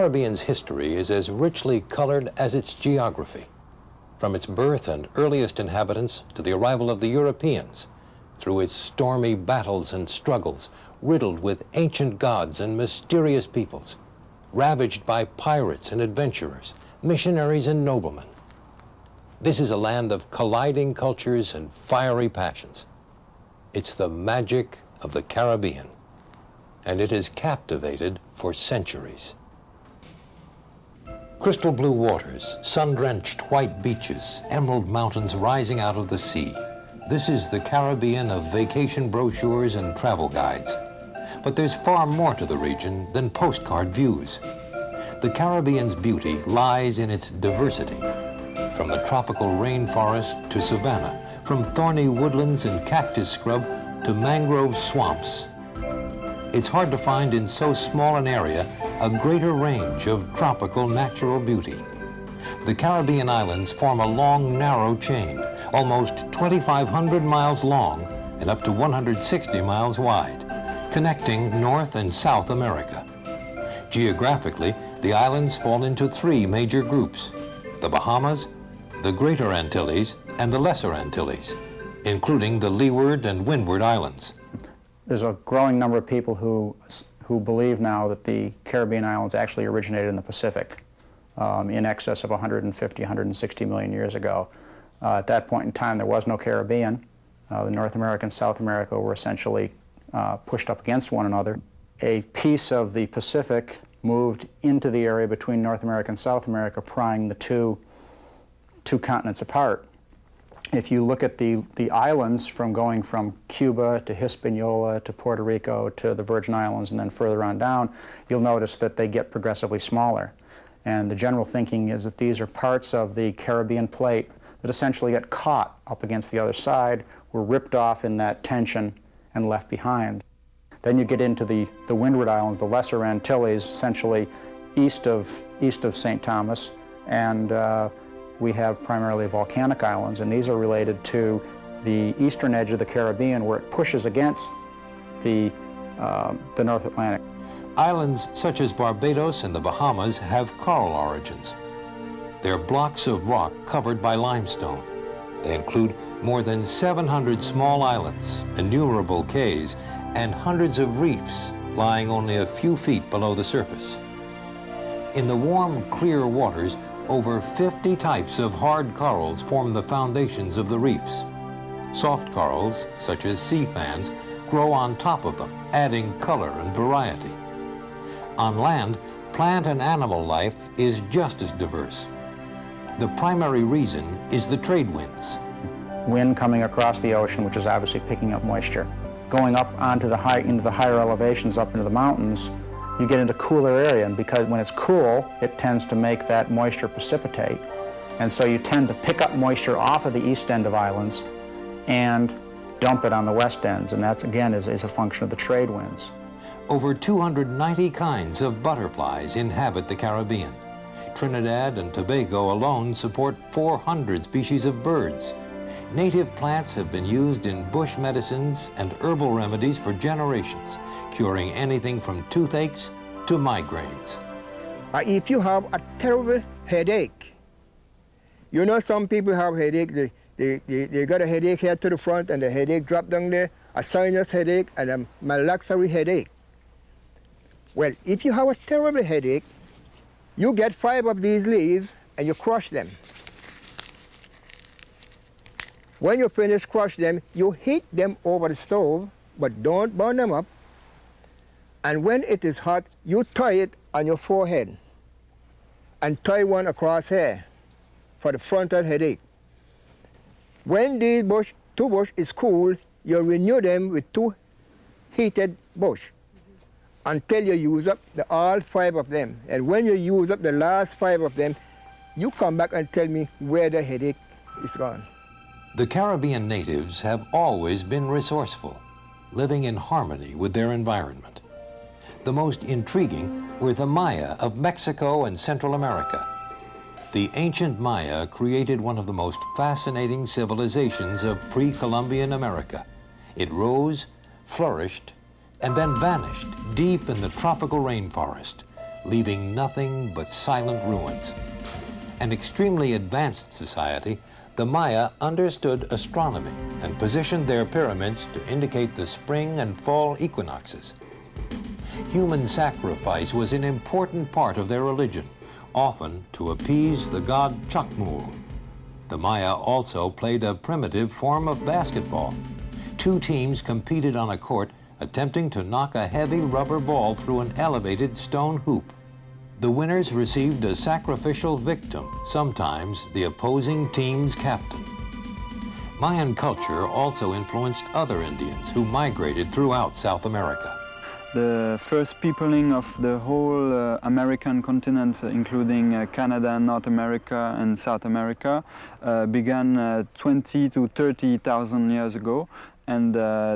Caribbean's history is as richly colored as its geography. From its birth and earliest inhabitants to the arrival of the Europeans, through its stormy battles and struggles, riddled with ancient gods and mysterious peoples, ravaged by pirates and adventurers, missionaries and noblemen. This is a land of colliding cultures and fiery passions. It's the magic of the Caribbean, and it has captivated for centuries. Crystal blue waters, sun-drenched white beaches, emerald mountains rising out of the sea. This is the Caribbean of vacation brochures and travel guides. But there's far more to the region than postcard views. The Caribbean's beauty lies in its diversity. From the tropical rainforest to savanna, from thorny woodlands and cactus scrub to mangrove swamps. It's hard to find in so small an area a greater range of tropical natural beauty. The Caribbean islands form a long, narrow chain, almost 2,500 miles long and up to 160 miles wide, connecting North and South America. Geographically, the islands fall into three major groups: the Bahamas, the Greater Antilles, and the Lesser Antilles, including the Leeward and Windward Islands. There's a growing number of people who believe now that the Caribbean islands actually originated in the Pacific in excess of 150, 160 million years ago. At that point in time, there was no Caribbean. The North America and South America were essentially pushed up against one another. A piece of the Pacific moved into the area between North America and South America, prying the two continents apart. If you look at the islands from going from Cuba to Hispaniola to Puerto Rico to the Virgin Islands and then further on down, you'll notice that they get progressively smaller. And the general thinking is that these are parts of the Caribbean plate that essentially get caught up against the other side, were ripped off in that tension and left behind. Then you get into the Windward Islands, the Lesser Antilles, essentially east of St. Thomas, and we have primarily volcanic islands, and these are related to the eastern edge of the Caribbean where it pushes against the North Atlantic. Islands such as Barbados and the Bahamas have coral origins. They're blocks of rock covered by limestone. They include more than 700 small islands, innumerable cays, and hundreds of reefs lying only a few feet below the surface. In the warm, clear waters, over 50 types of hard corals form the foundations of the reefs. Soft corals, such as sea fans, grow on top of them, adding color and variety. On land, plant and animal life is just as diverse. The primary reason is the trade winds. Wind coming across the ocean, which is obviously picking up moisture. Going up into the higher elevations, up into the mountains, you get into cooler area, and because when it's cool, it tends to make that moisture precipitate. And so you tend to pick up moisture off of the east end of islands and dump it on the west ends, and that's, again, is a function of the trade winds. Over 290 kinds of butterflies inhabit the Caribbean. Trinidad and Tobago alone support 400 species of birds. Native plants have been used in bush medicines and herbal remedies for generations, curing anything from toothaches to migraines. If you have a terrible headache, you know some people have headache, they got a headache here to the front and the headache drop down there, a sinus headache and a malaxary headache. Well, if you have a terrible headache, you get 5 of these leaves and you crush them. When you finish crush them, you heat them over the stove, but don't burn them up. And when it is hot, you tie it on your forehead and tie one across here for the frontal headache. When these two bush is cool, you renew them with 2 heated bush until you use up all 5 of them. And when you use up the last 5 of them, you come back and tell me where the headache is gone. The Caribbean natives have always been resourceful, living in harmony with their environment. The most intriguing were the Maya of Mexico and Central America. The ancient Maya created one of the most fascinating civilizations of pre-Columbian America. It rose, flourished, and then vanished deep in the tropical rainforest, leaving nothing but silent ruins. An extremely advanced society, the Maya understood astronomy and positioned their pyramids to indicate the spring and fall equinoxes. Human sacrifice was an important part of their religion, often to appease the god Chakmul. The Maya also played a primitive form of basketball. Two teams competed on a court, attempting to knock a heavy rubber ball through an elevated stone hoop. The winners received a sacrificial victim, sometimes the opposing team's captain. Mayan culture also influenced other Indians who migrated throughout South America. The first peopling of the whole American continent, including Canada, North America and South America, began 20 to 30,000 years ago. And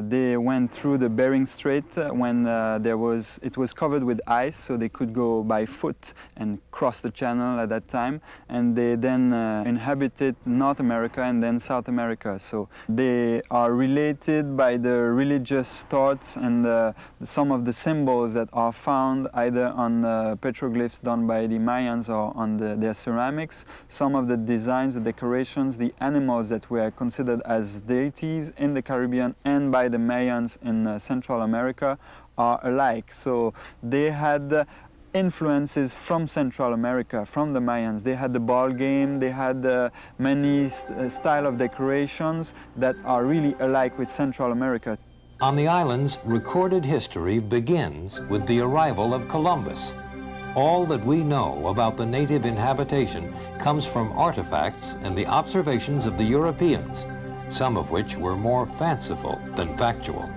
they went through the Bering Strait when it was covered with ice, so they could go by foot and cross the channel at that time. And they then inhabited North America and then South America. So they are related by the religious thoughts and some of the symbols that are found either on petroglyphs done by the Mayans or on their ceramics. Some of the designs, the decorations, the animals that were considered as deities in the Caribbean and by the Mayans in Central America are alike. So they had influences from Central America, from the Mayans. They had the ball game, they had many style of decorations that are really alike with Central America. On the islands, recorded history begins with the arrival of Columbus. All that we know about the native inhabitation comes from artifacts and the observations of the Europeans, some of which were more fanciful than factual.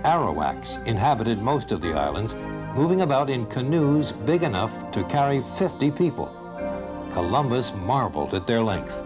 Arawaks inhabited most of the islands, moving about in canoes big enough to carry 50 people. Columbus marveled at their length.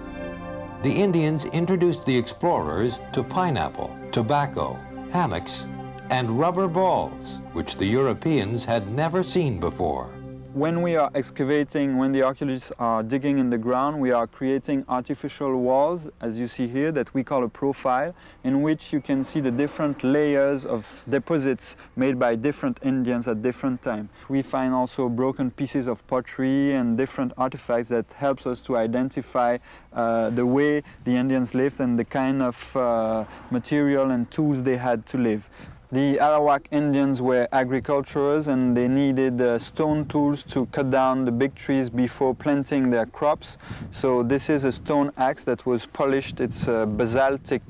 The Indians introduced the explorers to pineapple, tobacco, hammocks, and rubber balls, which the Europeans had never seen before. When we are excavating, when the archaeologists are digging in the ground, we are creating artificial walls, as you see here, that we call a profile, in which you can see the different layers of deposits made by different Indians at different times. We find also broken pieces of pottery and different artifacts that helps us to identify the way the Indians lived and the kind of material and tools they had to live. The Arawak Indians were agriculturers and they needed stone tools to cut down the big trees before planting their crops. So this is a stone axe that was polished. It's a basaltic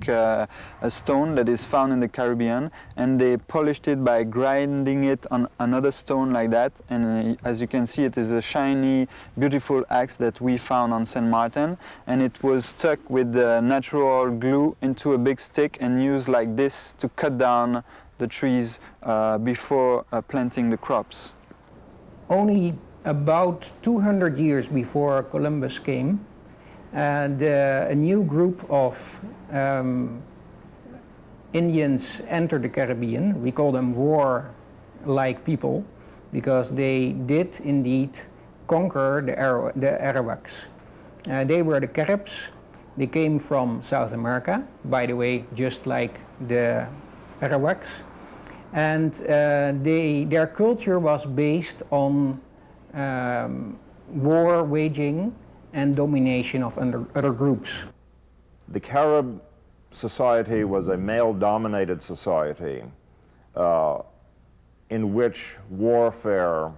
stone that is found in the Caribbean, and they polished it by grinding it on another stone like that. And as you can see, it is a shiny, beautiful axe that we found on St. Maarten, and it was stuck with natural glue into a big stick and used like this to cut down the trees before planting the crops. Only about 200 years before Columbus came, a new group of Indians entered the Caribbean. We call them war-like people because they did indeed conquer the Arawaks. They were the Caribs. They came from South America, by the way, just like the Arawaks, and their culture was based on war waging and domination of other groups. The Carib society was a male-dominated society in which warfare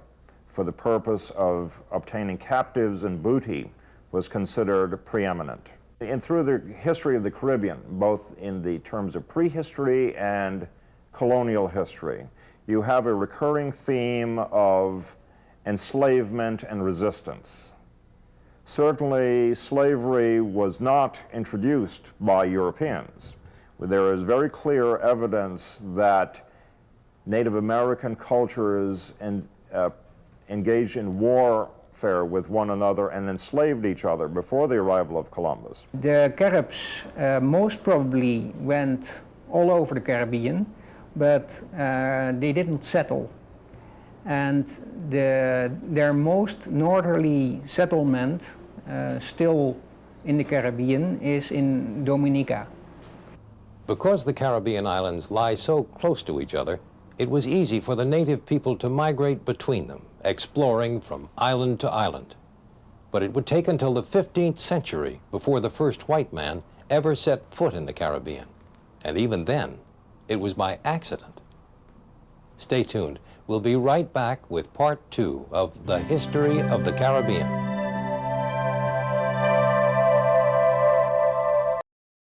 for the purpose of obtaining captives and booty was considered preeminent. And through the history of the Caribbean, both in the terms of prehistory and colonial history, you have a recurring theme of enslavement and resistance. Certainly, slavery was not introduced by Europeans. There is very clear evidence that Native American cultures engaged in warfare with one another and enslaved each other before the arrival of Columbus. The Caribs most probably went all over the Caribbean, but they didn't settle. And their most northerly settlement still in the Caribbean is in Dominica. Because the Caribbean islands lie so close to each other, it was easy for the native people to migrate between them exploring from island to island. But it would take until the 15th century before the first white man ever set foot in the Caribbean. And even then, it was by accident. Stay tuned. We'll be right back with part 2 of The History of the Caribbean.